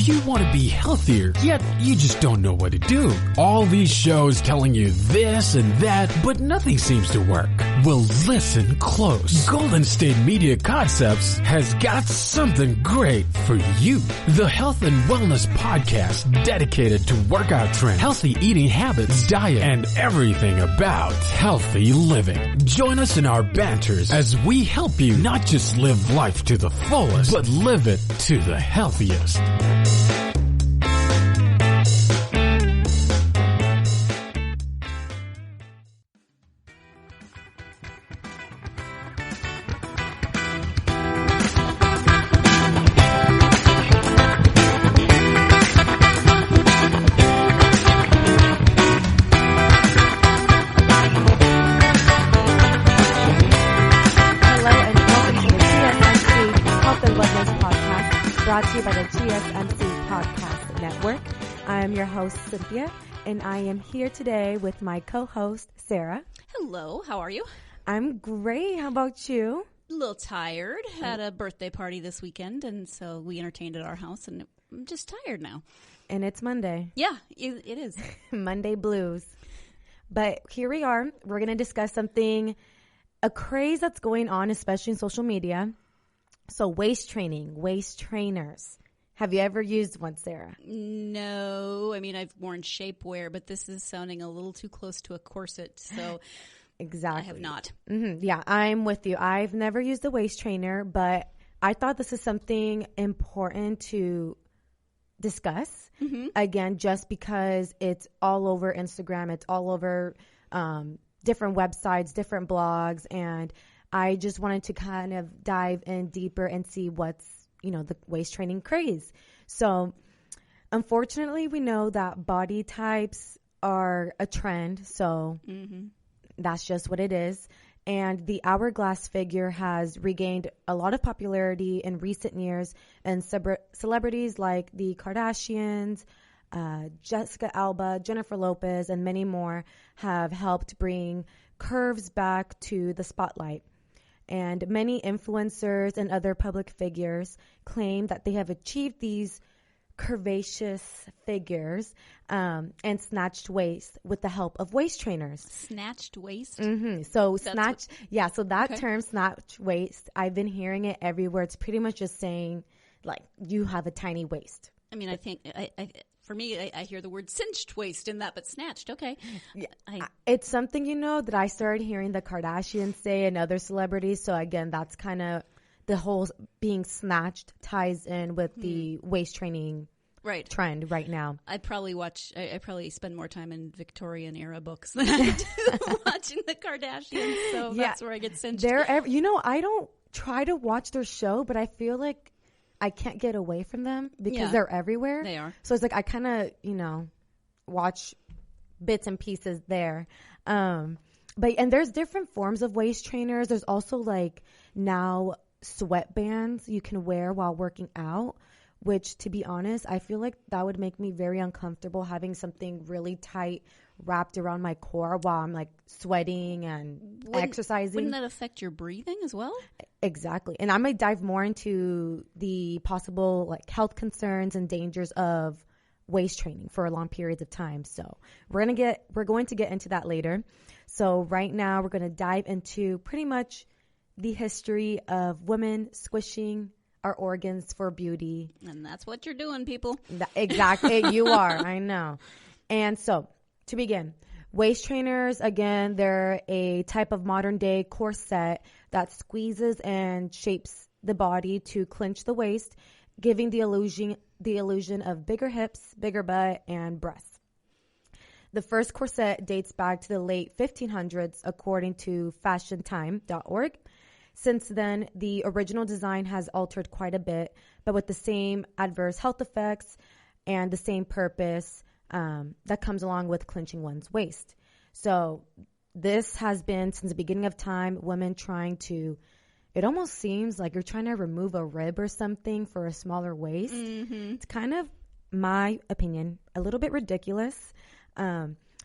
you want to be healthier, yet you just don't know what to do? All these shows telling you this and that, but nothing seems to work. Well, listen close. Golden State Media Concepts has got something great for you. The Health and Wellness Podcast dedicated to workout trends, healthy eating habits, diet, and everything about healthy living. Join us in our banters as we help you not just live life to the fullest, but live it to the healthiest. Brought to you by the GSMC Podcast Network. I'm your host, Cynthia, and I am here today with my co-host, Sarah. Hello, how are you? I'm great. How about you? A little tired. Had a birthday party this weekend, and so we entertained at our house, and I'm just tired now. And it's Monday. Yeah, it is. Monday blues. But here we are. We're going to discuss something, a craze that's going on, especially in social media. So waist training, waist trainers. Have you ever used one, Sarah? No. I mean, I've worn shapewear, but this is sounding a little too close to a corset, so exactly. I have not. Mm-hmm. Yeah, I'm with you. I've never used a waist trainer, but I thought this is something important to discuss. Mm-hmm. Again, just because it's all over Instagram, it's all over different websites, different blogs, and I just wanted to kind of dive in deeper and see what's, the waist training craze. So unfortunately, we know that body types are a trend. So that's just what it is. And the hourglass figure has regained a lot of popularity in recent years. And celebrities like the Kardashians, Jessica Alba, Jennifer Lopez, and many more have helped bring curves back to the spotlight. And many influencers and other public figures claim that they have achieved these curvaceous figures and snatched waist with the help of waist trainers. Snatched waist? Mm-hmm. So so that term, snatched waist, I've been hearing it everywhere. It's pretty much just saying, like, you have a tiny waist. I mean, I think for me, I hear the word cinched waist in that, but snatched, okay. Yeah. It's something, that I started hearing the Kardashians say and other celebrities. So again, that's kind of the whole being snatched ties in with the waist training trend right now. I probably spend more time in Victorian era books than I do watching the Kardashians. So that's where I get cinched. I don't try to watch their show, but I feel like I can't get away from them because they're everywhere. They are. So it's like I kind of, watch bits and pieces there. And there's different forms of waist trainers. There's also like now sweatbands you can wear while working out, which, to be honest, I feel like that would make me very uncomfortable having something really tight wrapped around my core while I'm like sweating and exercising. Wouldn't that affect your breathing as well? Exactly. And I might dive more into the possible like health concerns and dangers of waist training for long periods of time. So we're going to get into that later. So right now we're going to dive into pretty much the history of women squishing our organs for beauty. And that's what you're doing, people. Exactly. You are. I know. And so to begin, waist trainers, again, they're a type of modern day corset that squeezes and shapes the body to clinch the waist, giving the illusion of bigger hips, bigger butt, and breasts. The first corset dates back to the late 1500s, according to fashiontime.org. Since then, the original design has altered quite a bit, but with the same adverse health effects and the same purpose that comes along with clinching one's waist. So this has been, since the beginning of time, women trying to, it almost seems like you're trying to remove a rib or something for a smaller waist. Mm-hmm. It's kind of, my opinion, a little bit ridiculous.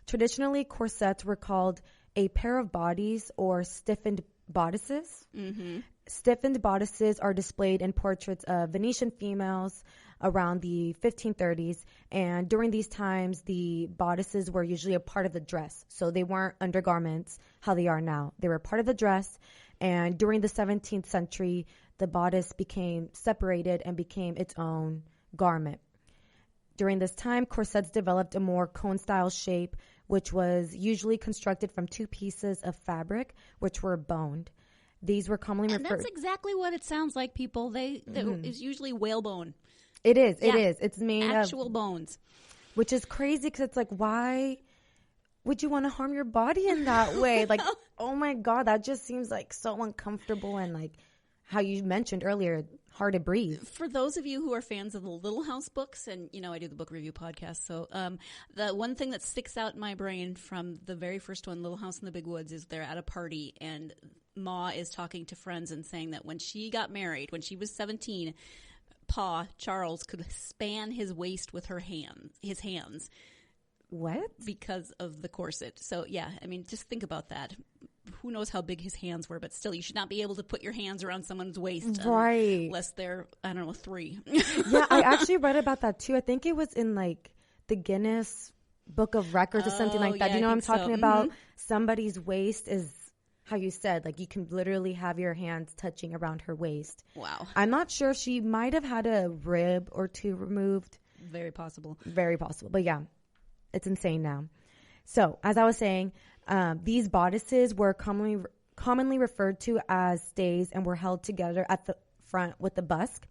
Traditionally, corsets were called a pair of bodies or stiffened bodices. Mm-hmm. Stiffened bodices are displayed in portraits of Venetian females around the 1530s. And during these times, the bodices were usually a part of the dress. So they weren't undergarments how they are now. They were part of the dress. And during the 17th century, the bodice became separated and became its own garment. During this time, corsets developed a more cone-style shape, which was usually constructed from two pieces of fabric, which were boned. These were commonly referred... And that's exactly what it sounds like, people. It's usually whalebone. It is. Yeah. It is. It's made of... actual bones. Which is crazy because it's like, why would you want to harm your body in that way? Like, oh my God, that just seems like so uncomfortable and like how you mentioned earlier, hard to breathe. For those of you who are fans of the Little House books, and I do the book review podcast, so the one thing that sticks out in my brain from the very first one, Little House in the Big Woods, is they're at a party and Ma is talking to friends and saying that when she got married, when she was 17, Pa, Charles, could span his waist with his hands. What? Because of the corset. So, yeah, I mean, just think about that. Who knows how big his hands were, but still, you should not be able to put your hands around someone's waist. Right. Unless they're, 3. Yeah, I actually read about that too. I think it was in like the Guinness Book of Records or something like that. Yeah, you know what I'm talking about? Mm-hmm. Somebody's waist is, how you said, like you can literally have your hands touching around her waist. Wow. I'm not sure. She might have had a rib or two removed. Very possible. Very possible. But yeah, it's insane now. So, as I was saying, these bodices were commonly referred to as stays and were held together at the front with the busk.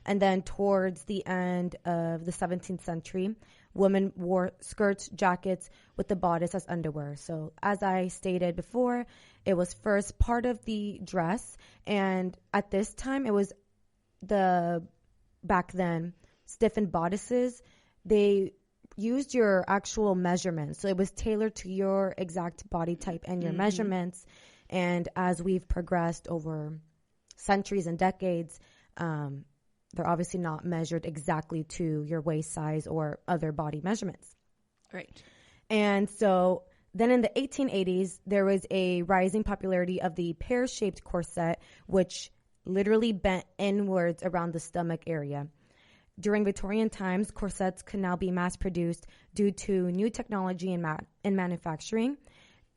And then towards the end of the 17th century, women wore skirts, jackets with the bodice as underwear. So as I stated before, it was first part of the dress. And at this time, it was back then, stiffened bodices. They used your actual measurements. So it was tailored to your exact body type and your measurements. And as we've progressed over centuries and decades, they're obviously not measured exactly to your waist size or other body measurements. Right. And so then in the 1880s, there was a rising popularity of the pear-shaped corset, which literally bent inwards around the stomach area. During Victorian times, corsets could now be mass-produced due to new technology in manufacturing.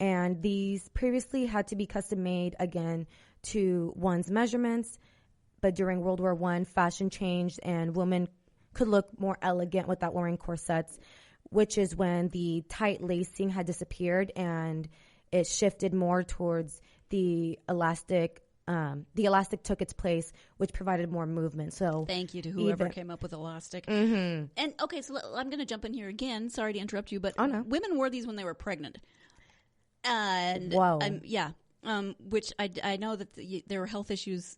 And these previously had to be custom-made, again, to one's measurements. But during World War I, fashion changed and women could look more elegant without wearing corsets, which is when the tight lacing had disappeared and it shifted more towards the elastic. The elastic took its place, which provided more movement. So thank you to whoever came up with elastic. Mm-hmm. And okay, so I'm going to jump in here again. Sorry to interrupt you, but women wore these when they were pregnant. And wow, which I know that there were health issues.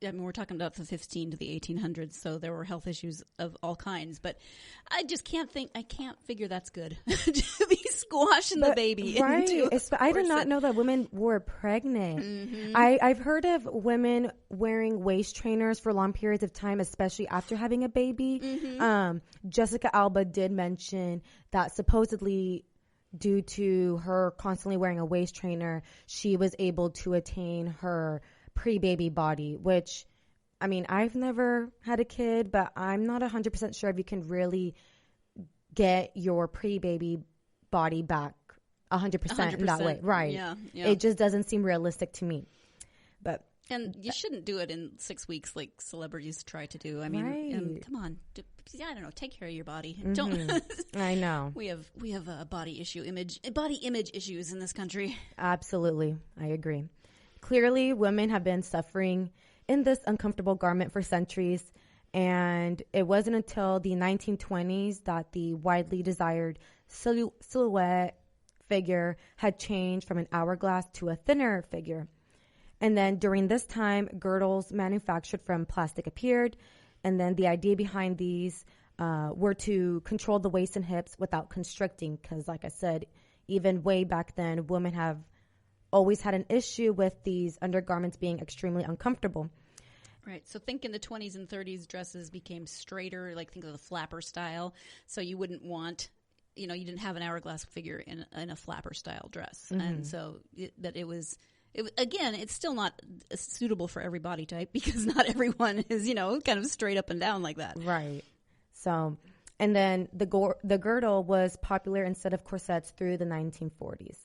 I mean, we're talking about the 15 to the 1800s, so there were health issues of all kinds. But I just can't figure that's good to be squashing the baby. Right. Into I did not know that women were pregnant. Mm-hmm. I've heard of women wearing waist trainers for long periods of time, especially after having a baby. Mm-hmm. Jessica Alba did mention that supposedly due to her constantly wearing a waist trainer, she was able to attain her pre-baby body, which, I mean, I've never had a kid, but I'm not 100% sure if you can really get your pre-baby body back 100% in that way. Right. Yeah. It just doesn't seem realistic to me. And you shouldn't do it in 6 weeks like celebrities try to do. I mean, come on. I don't know. Take care of your body. Mm-hmm. Don't. I know. We have a body image issues in this country. Absolutely. I agree. Clearly, women have been suffering in this uncomfortable garment for centuries, and it wasn't until the 1920s that the widely desired silhouette figure had changed from an hourglass to a thinner figure. And then during this time, girdles manufactured from plastic appeared, and then the idea behind these were to control the waist and hips without constricting, because like I said, even way back then, women have always had an issue with these undergarments being extremely uncomfortable. Right. So think in the 20s and 30s, dresses became straighter, like think of the flapper style. So you wouldn't want, you didn't have an hourglass figure in a flapper style dress. Mm-hmm. And so it was again, it's still not suitable for every body type because not everyone is, kind of straight up and down like that. Right. So, and then the girdle was popular instead of corsets through the 1940s.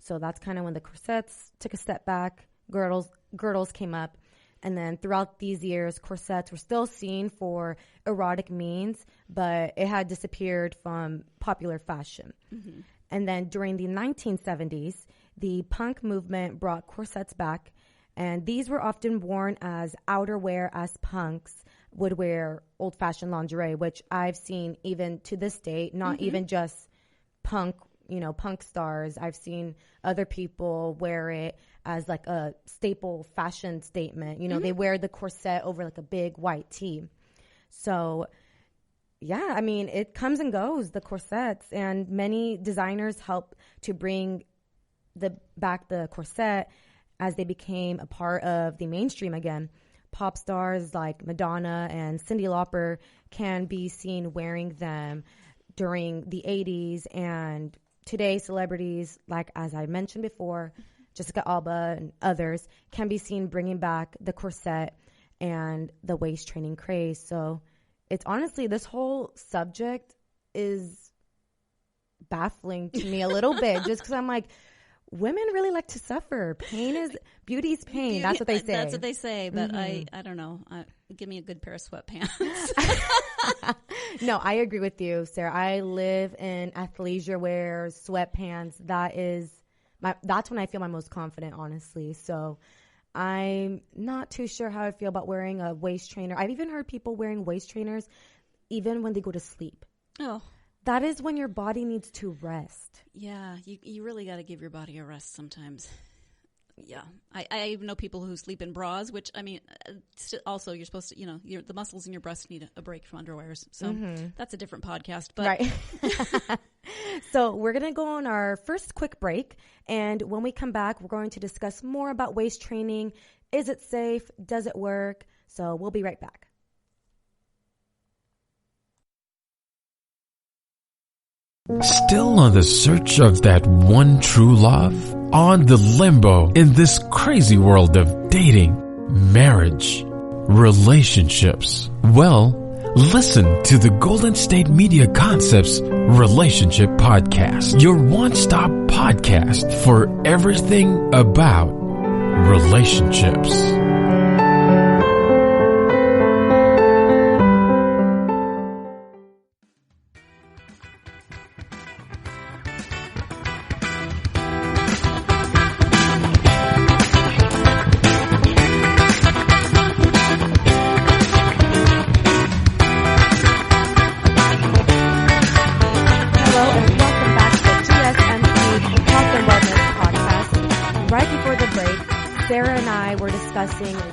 So that's kind of when the corsets took a step back, girdles came up. And then throughout these years, corsets were still seen for erotic means, but it had disappeared from popular fashion. Mm-hmm. And then during the 1970s, the punk movement brought corsets back, and these were often worn as outerwear as punks would wear old-fashioned lingerie, which I've seen even to this day, not even just punk stars. I've seen other people wear it as like a staple fashion statement. They wear the corset over like a big white tee. So, yeah, I mean, it comes and goes, the corsets, and many designers help to bring back the corset as they became a part of the mainstream again. Pop stars like Madonna and Cyndi Lauper can be seen wearing them during the 80s, and today celebrities, like as I mentioned before, Jessica Alba and others, can be seen bringing back the corset and the waist training craze. So it's honestly, this whole subject is baffling to me a little bit, just because I'm like, women really like to suffer. Beauty's pain. That's what they say. That's what they say, but I don't know. Give me a good pair of sweatpants. No, I agree with you, Sarah. I live in athleisure wear, sweatpants. That's when I feel my most confident, honestly. So I'm not too sure how I feel about wearing a waist trainer. I've even heard people wearing waist trainers even when they go to sleep. Oh. That is when your body needs to rest. Yeah, you really got to give your body a rest sometimes. Yeah, I even know people who sleep in bras, which, I mean, also you're supposed to, the muscles in your breast need a break from underwears. So that's a different podcast. But. Right. So we're going to go on our first quick break. And when we come back, we're going to discuss more about waist training. Is it safe? Does it work? So we'll be right back. Still on the search of that one true love? On the limbo in this crazy world of dating, marriage, relationships? Well, listen to the Golden State Media Concepts Relationship Podcast, your one-stop podcast for everything about relationships.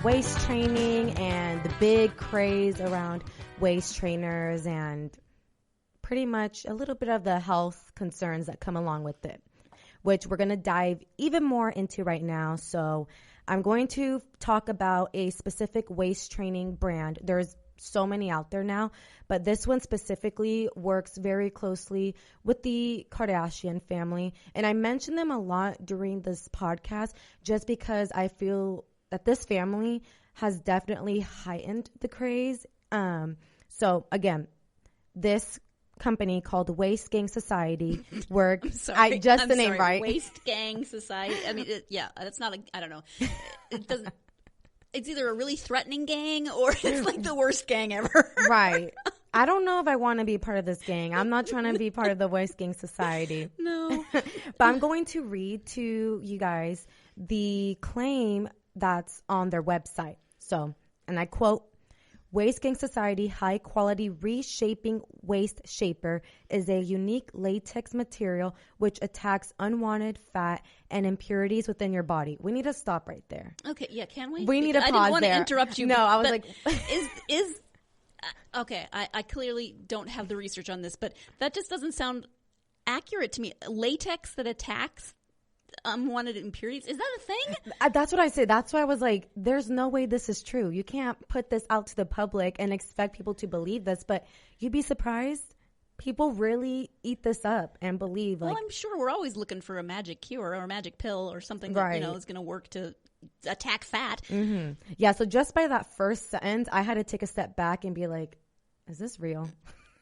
Waist training and the big craze around waist trainers and pretty much a little bit of the health concerns that come along with it, which we're going to dive even more into right now. So I'm going to talk about a specific waist training brand. There's so many out there now, but this one specifically works very closely with the Kardashian family. And I mention them a lot during this podcast just because I feel that this family has definitely heightened the craze. So again, this company called Waist Gang Society works. The name, right? Waist Gang Society. I mean, that's not I don't know. It doesn't. It's either a really threatening gang or it's like the worst gang ever. Right. I don't know if I want to be part of this gang. I'm not trying to be part of the Waist Gang Society. No. But I'm going to read to you guys the claim that's on their website. So, and I quote, Waist Gang Society high quality reshaping waist shaper is a unique latex material which attacks unwanted fat and impurities within your body. We need to stop right there. Okay, yeah, can we? We need to pause there. I didn't want to interrupt you. No, I was like, okay, I clearly don't have the research on this, but that just doesn't sound accurate to me. Latex that attacks unwanted impurities, is that a thing? That's what I say. That's why I was like, there's no way this is true. You can't put this out to the public and expect people to believe this, but you'd be surprised. People really eat this up and believe. Well, I'm sure we're always looking for a magic cure or a magic pill or something that is going to work to attack fat. Yeah, so just by that first sentence, I had to take a step back and be like, is this real?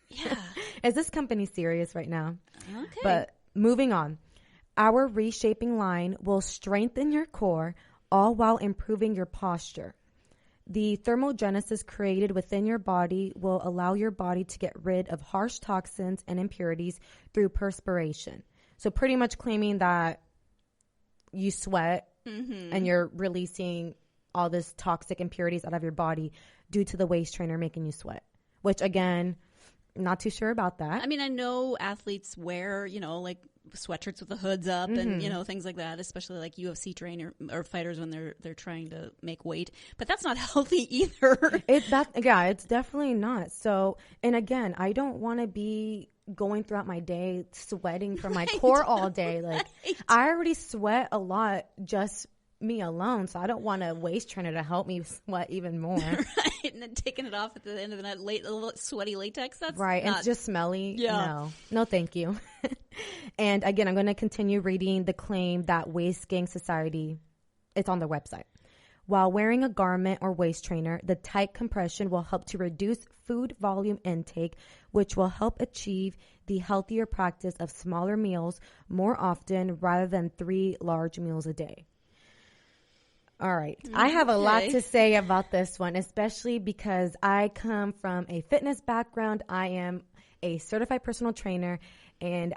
Yeah. Is this company serious right now? Okay. But moving on. Our reshaping line will strengthen your core, all while improving your posture. The thermogenesis created within your body will allow your body to get rid of harsh toxins and impurities through perspiration. So pretty much claiming that you sweat and you're releasing all this toxic impurities out of your body due to the waist trainer making you sweat, which again, not too sure about that. I mean, I know athletes wear, like sweatshirts with the hoods up and, things like that, especially like UFC trainer or fighters when they're trying to make weight, but that's not healthy either. It's definitely not. So, and again, I don't want to be going throughout my day sweating from my core all day. Like I already sweat a lot just me alone, so I don't want a waist trainer to help me sweat even more. Right, and then taking it off at the end of the night, sweaty latex. That's right, and it's just smelly. Yeah, no, thank you. And again, I'm going to continue reading the claim that Waist Gang Society. It's on their website. While wearing a garment or waist trainer, the tight compression will help to reduce food volume intake, which will help achieve the healthier practice of smaller meals more often rather than 3 large meals a day. All right. I have a lot to say about this one, especially because I come from a fitness background. I am a certified personal trainer, and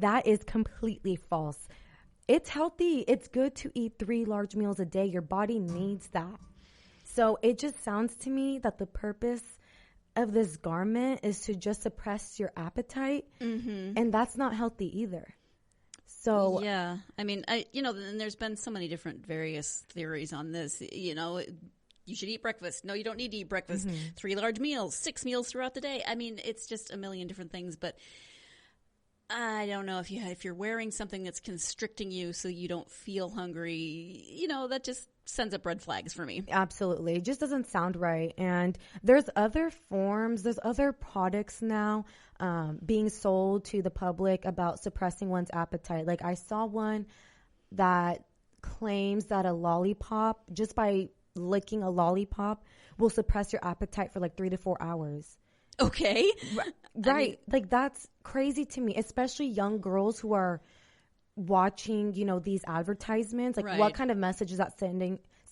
that is completely false. It's healthy. It's good to eat 3 large meals a day. Your body needs that. So it just sounds to me that the purpose of this garment is to just suppress your appetite, and that's not healthy either. So yeah, I mean, and there's been so many different various theories on this. You should eat breakfast. No, you don't need to eat breakfast. 3 large meals, 6 meals throughout the day. I mean, it's just a million different things. But I don't know if you're wearing something that's constricting you so you don't feel hungry. That just sends up red flags for me. Absolutely, it just doesn't sound right. And there's other products now being sold to the public about suppressing one's appetite. Like I saw one that claims that a lollipop, just by licking a lollipop, will suppress your appetite for like 3 to 4 hours. Okay. Right. Like that's crazy to me, especially young girls who are watching, these advertisements. Like what kind of message is that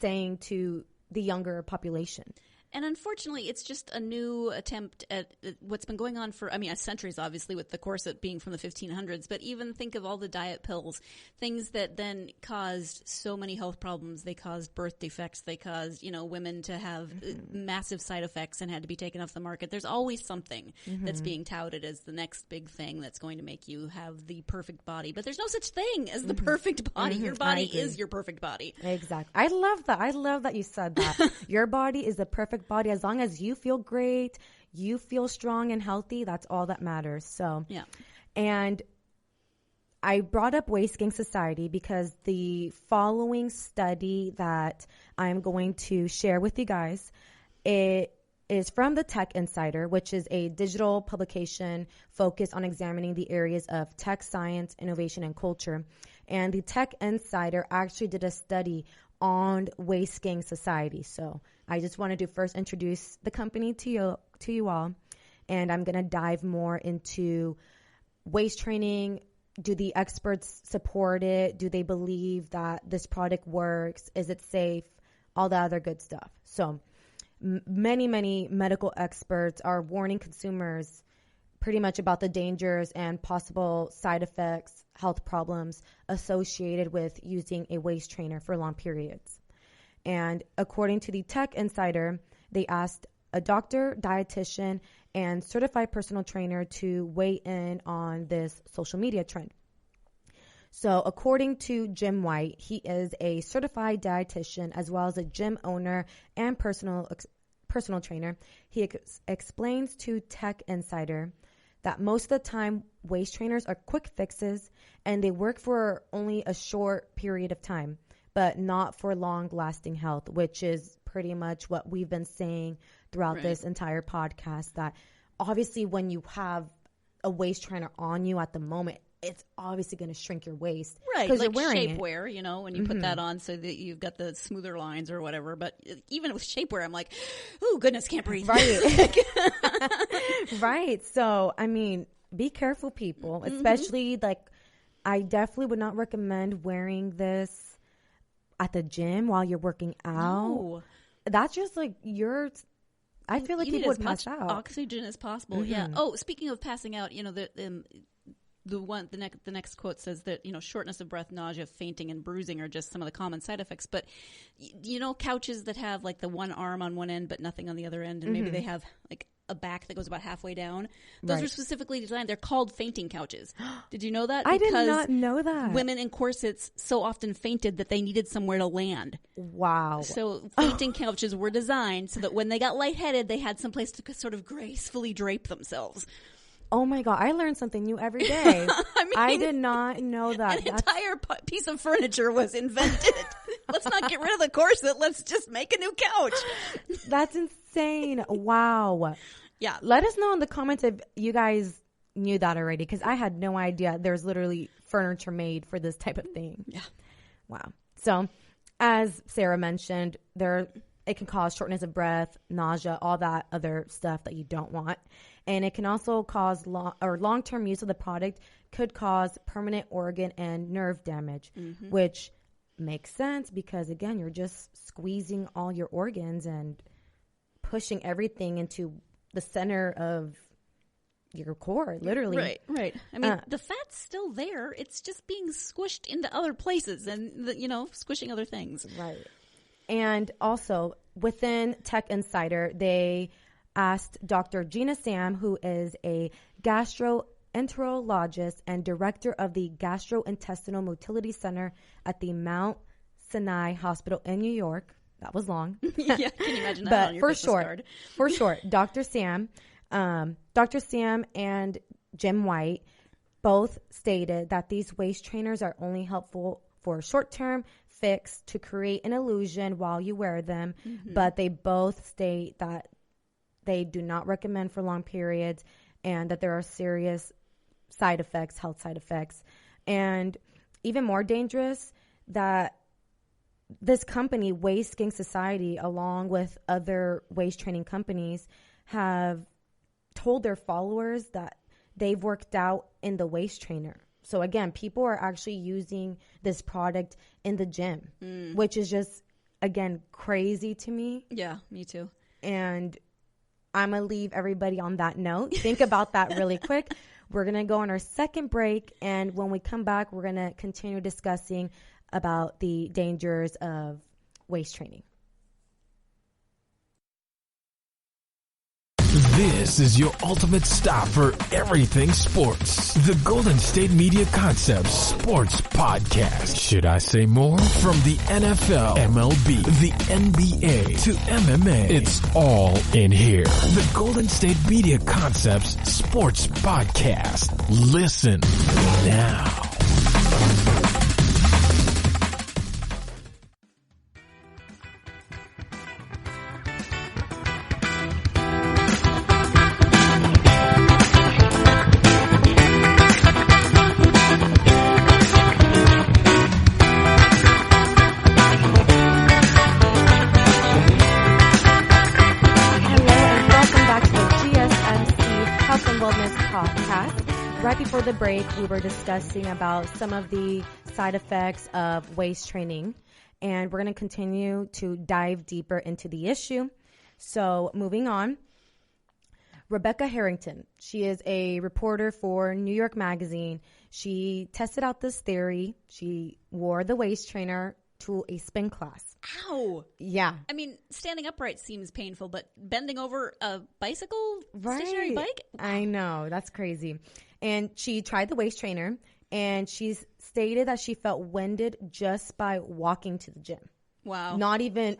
saying to the younger population? And unfortunately, it's just a new attempt at what's been going on for, centuries, obviously, with the corset being from the 1500s. But even think of all the diet pills, things that then caused so many health problems. They caused birth defects. They caused, women to have massive side effects and had to be taken off the market. There's always something that's being touted as the next big thing that's going to make you have the perfect body. But there's no such thing as the perfect body. Your body is your perfect body. Exactly. I love that. I love that you said that. Your body is the perfect body. As long as you feel great, you feel strong and healthy, that's all that matters. So yeah. And I brought up Waist Gang Society because the following study that I'm going to share with you guys, it is from the Tech Insider, which is a digital publication focused on examining the areas of tech, science, innovation, and culture. And the Tech Insider actually did a study on Waist Gang Society. So I just wanted to first introduce the company to you all, and I'm going to dive more into waist training. Do the experts support it? Do they believe that this product works? Is it safe? All the other good stuff. So many medical experts are warning consumers pretty much about the dangers and possible side effects, health problems associated with using a waist trainer for long periods. And according to the Tech Insider, they asked a doctor, dietitian, and certified personal trainer to weigh in on this social media trend. So according to Jim White, he is a certified dietitian as well as a gym owner and personal trainer. He explains to Tech Insider that most of the time waist trainers are quick fixes and they work for only a short period of time, but not for long-lasting health, which is pretty much what we've been saying throughout this entire podcast, that obviously when you have a waist trainer on you at the moment, it's obviously going to shrink your waist. Right, because like you're wearing shapewear, you know, when you put that on so that you've got the smoother lines or whatever. But even with shapewear, I'm like, oh, goodness, can't breathe. Right. Right. So, I mean, be careful, people, especially like I definitely would not recommend wearing this at the gym while you're working out. No. That's just like I feel like you people need would as pass much out. oxygen as possible. Yeah. Oh, speaking of passing out, you know, the next quote says that, you know, shortness of breath, nausea, fainting, and bruising are just some of the common side effects. But you know, couches that have like the one arm on one end but nothing on the other end, and maybe they have like a back that goes about halfway down. Those are specifically designed. They're called fainting couches. Did you know that? I did not know that. Women in corsets so often fainted that they needed somewhere to land. Wow. So fainting couches were designed so that when they got lightheaded, they had some place to sort of gracefully drape themselves. Oh my God, I learn something new every day. I did not know that. An entire piece of furniture was invented. Let's not get rid of the corset. Let's just make a new couch. That's insane. Wow. Yeah. Let us know in the comments if you guys knew that already, because I had no idea there's literally furniture made for this type of thing. Yeah. Wow. So, as Sarah mentioned, it can cause shortness of breath, nausea, all that other stuff that you don't want. And it can also cause long-term use of the product could cause permanent organ and nerve damage, which makes sense because, again, you're just squeezing all your organs and pushing everything into the center of your core, literally. Right. I mean, the fat's still there. It's just being squished into other places and, squishing other things. Right. And also, within Tech Insider, they asked Dr. Gina Sam, who is a gastroenterologist and director of the Gastrointestinal Motility Center at the Mount Sinai Hospital in New York. That was long. Yeah, can you imagine that but on your for business short, card? For short, Dr. Sam and Jim White both stated that these waist trainers are only helpful for a short-term fix to create an illusion while you wear them, but they both state that they do not recommend for long periods and that there are serious health side effects. And even more dangerous, that this company, Waist Gang Society, along with other waist training companies, have told their followers that they've worked out in the waist trainer. So again, people are actually using this product in the gym, which is just, again, crazy to me. Yeah, me too. And I'm going to leave everybody on that note. Think about that really quick. We're going to go on our second break. And when we come back, we're going to continue discussing about the dangers of waist training. This is your ultimate stop for everything sports. The Golden State Media Concepts Sports Podcast. Should I say more? From the NFL, MLB, the NBA to MMA, it's all in here. The Golden State Media Concepts Sports Podcast. Listen now. Right before the break, we were discussing about some of the side effects of waist training, and we're going to continue to dive deeper into the issue. So moving on, Rebecca Harrington, she is a reporter for New York Magazine. She tested out this theory. She wore the waist trainer to a spin class. Ow. Yeah. I mean, standing upright seems painful, but bending over a bicycle, stationary bike? I know. That's crazy. And she tried the waist trainer, and she stated that she felt winded just by walking to the gym. Wow.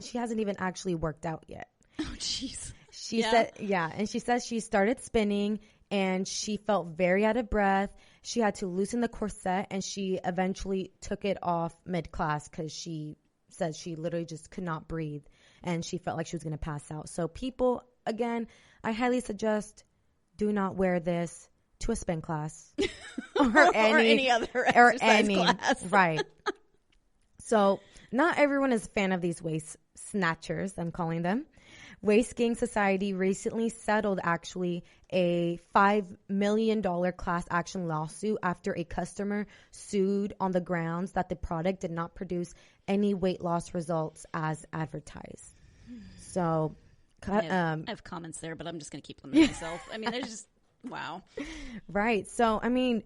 She hasn't even actually worked out yet. Oh, jeez. She said, and she says she started spinning, and she felt very out of breath. She had to loosen the corset, and she eventually took it off mid-class because she says she literally just could not breathe, and she felt like she was going to pass out. So people, again, I highly suggest do not wear this to a spin class or any other exercise class. Right. So not everyone is a fan of these waist snatchers, I'm calling them. Waist Gain Society recently settled actually a $5 million class action lawsuit after a customer sued on the grounds that the product did not produce any weight loss results as advertised. So I have comments there, but I'm just going to keep them to myself. I mean, there's just, wow. Right. So, I mean,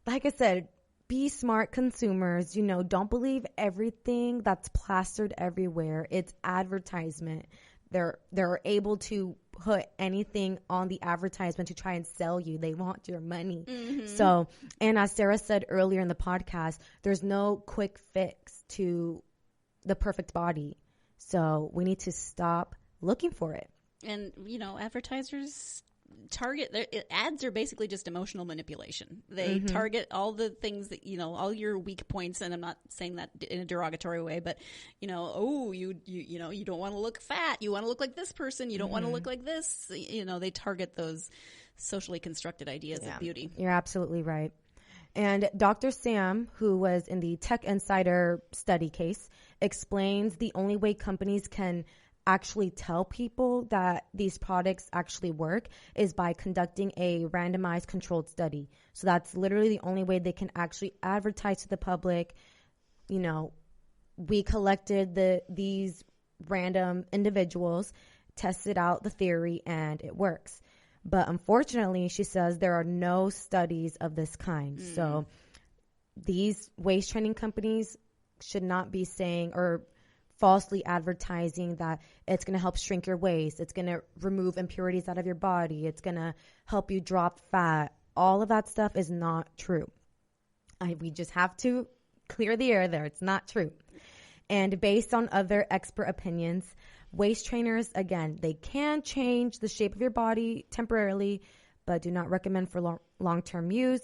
like I said, be smart consumers. Don't believe everything that's plastered everywhere. It's advertisement. They're able to put anything on the advertisement to try and sell you. They want your money. Mm-hmm. So, and as Sarah said earlier in the podcast, there's no quick fix to the perfect body. So we need to stop looking for it. And, advertisers ads are basically just emotional manipulation. They target all the things that, all your weak points. And I'm not saying that in a derogatory way, but, you don't want to look fat. You want to look like this person. You don't want to look like this. They target those socially constructed ideas of beauty. You're absolutely right. And Dr. Sam, who was in the Tech Insider study case, explains the only way companies can actually tell people that these products actually work is by conducting a randomized controlled study. So that's literally the only way they can actually advertise to the public. We collected these random individuals, tested out the theory, and it works. But unfortunately, she says there are no studies of this kind. So these waist training companies should not be saying or falsely advertising that it's going to help shrink your waist. It's going to remove impurities out of your body. It's going to help you drop fat. All of that stuff is not true. We just have to clear the air there. It's not true. And based on other expert opinions, waist trainers, again, they can change the shape of your body temporarily, but do not recommend for long-term use.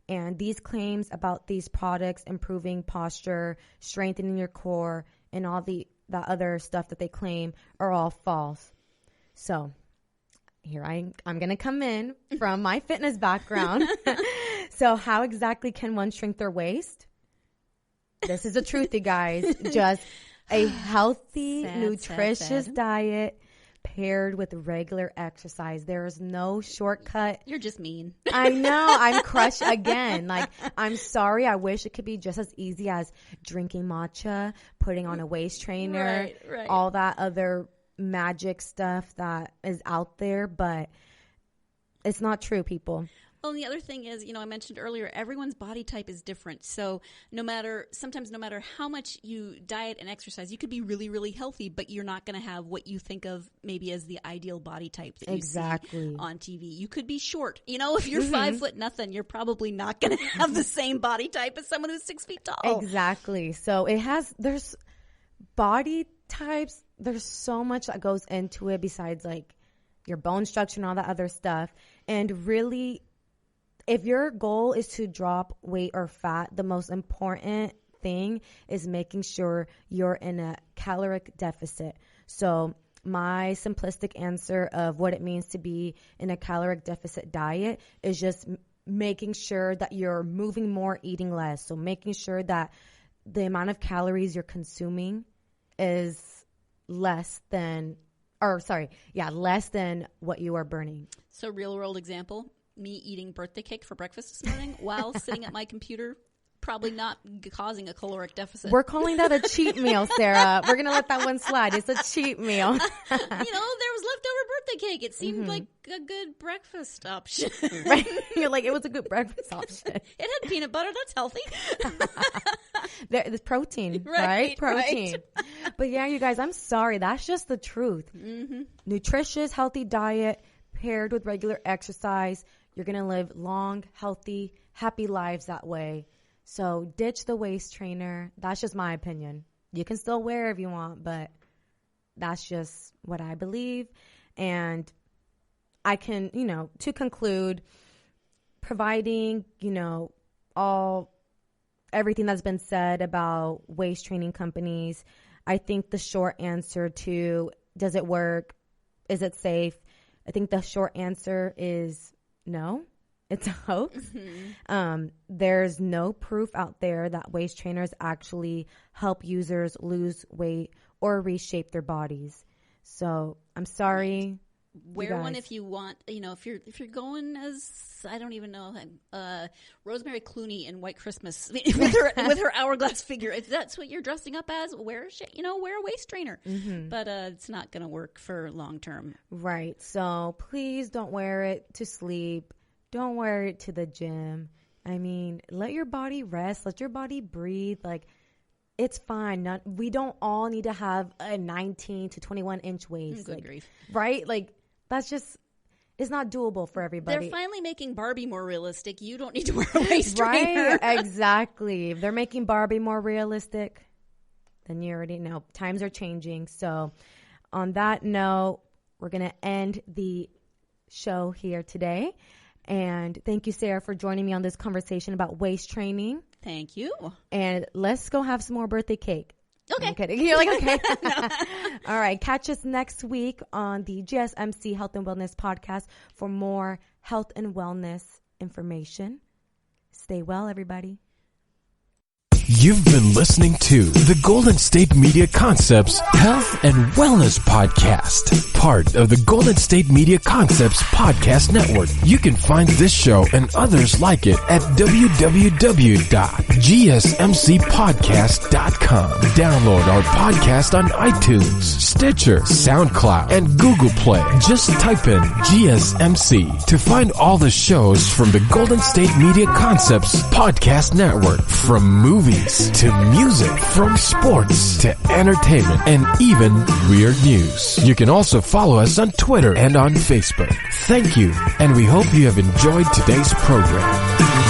And these claims about these products improving posture, strengthening your core, and all the other stuff that they claim are all false. So here I'm going to come in from my fitness background. So how exactly can one shrink their waist? This is the truth, you guys. Just a healthy, nutritious diet paired with regular exercise. There is no shortcut. You're just mean. I know. I'm crushed again. Like, I'm sorry. I wish it could be just as easy as drinking matcha, putting on a waist trainer, right. all that other magic stuff that is out there. But it's not true, people. Well, and the other thing is, I mentioned earlier, everyone's body type is different. So sometimes no matter how much you diet and exercise, you could be really, really healthy, but you're not going to have what you think of maybe as the ideal body type that you see on TV. You could be short. If you're 5 foot nothing, you're probably not going to have the same body type as someone who's 6 feet tall. Exactly. So there's body types. There's so much that goes into it besides like your bone structure and all that other stuff. And really, if your goal is to drop weight or fat, the most important thing is making sure you're in a caloric deficit. So my simplistic answer of what it means to be in a caloric deficit diet is just making sure that you're moving more, eating less. So making sure that the amount of calories you're consuming is less than what you are burning. So real world example. Me eating birthday cake for breakfast this morning while sitting at my computer, probably not causing a caloric deficit. We're calling that a cheat meal, Sarah. We're going to let that one slide. It's a cheat meal. There was leftover birthday cake. It seemed like a good breakfast option. Right? You're like, it was a good breakfast option. It had peanut butter. That's healthy. There's protein, right? Protein. Right. But yeah, you guys, I'm sorry. That's just the truth. Mm-hmm. Nutritious, healthy diet paired with regular exercise. You're going to live long, healthy, happy lives that way. So ditch the waist trainer. That's just my opinion. You can still wear it if you want, but that's just what I believe. And I can, to conclude, providing, everything that's been said about waist training companies, I think the short answer to does it work? Is it safe? I think the short answer is no. It's a hoax. There's no proof out there that waist trainers actually help users lose weight or reshape their bodies. So I'm sorry. Wear one if you want. If you're going as, I don't even know, Rosemary Clooney in White Christmas with her hourglass figure. If that's what you're dressing up as, wear a waist trainer. But it's not going to work for long term. Right. So please don't wear it to sleep. Don't wear it to the gym. I mean, let your body rest. Let your body breathe. Like, it's fine. We don't all need to have a 19 to 21 inch waist. Good grief. Right? Like, that's just, it's not doable for everybody. They're finally making Barbie more realistic. You don't need to wear a waist trainer. Right? Exactly. If they're making Barbie more realistic, then you already know. Times are changing. So on that note, we're going to end the show here today. And thank you, Sarah, for joining me on this conversation about waist training. Thank you. And let's go have some more birthday cake. Okay. I'm kidding. You're like, okay. All right. Catch us next week on the GSMC Health and Wellness Podcast for more health and wellness information. Stay well, everybody. You've been listening to the Golden State Media Concepts Health and Wellness Podcast, part of the Golden State Media Concepts Podcast Network. You can find this show and others like it at www.gsmcpodcast.com. Download our podcast on iTunes, Stitcher, SoundCloud, and Google Play. Just type in GSMC to find all the shows from the Golden State Media Concepts Podcast Network, from movies to music, from sports to entertainment, and even weird news. You can also follow us on Twitter and on Facebook. Thank you, and we hope you have enjoyed today's program.